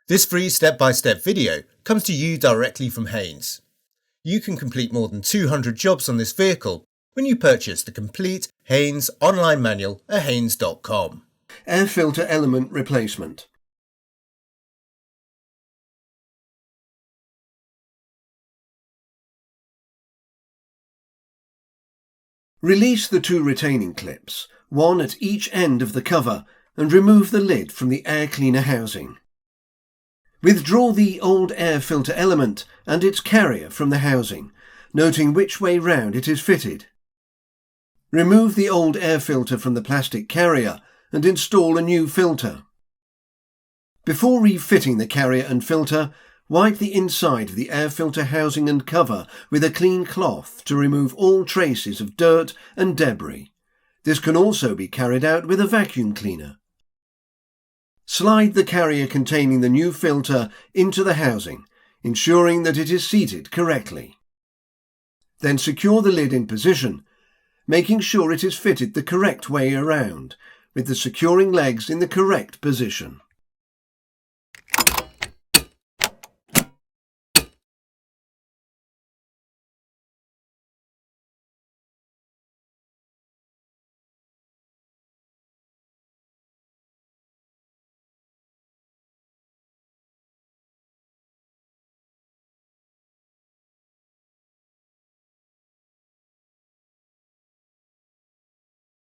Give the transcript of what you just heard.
This free step-by-step video comes to you directly from Haynes. You can complete more than 200 jobs on this vehicle when you purchase the complete Haynes online manual at haynes.com. Air filter element replacement. Release the two retaining clips, one at each end of the cover, and remove the lid from the air cleaner housing. Withdraw the old air filter element and its carrier from the housing, noting which way round it is fitted. Remove the old air filter from the plastic carrier and install a new filter. Before refitting the carrier and filter, wipe the inside of the air filter housing and cover with a clean cloth to remove all traces of dirt and debris. This can also be carried out with a vacuum cleaner. Slide the carrier containing the new filter into the housing, ensuring that it is seated correctly. Then secure the lid in position, making sure it is fitted the correct way around, with the securing legs in the correct position.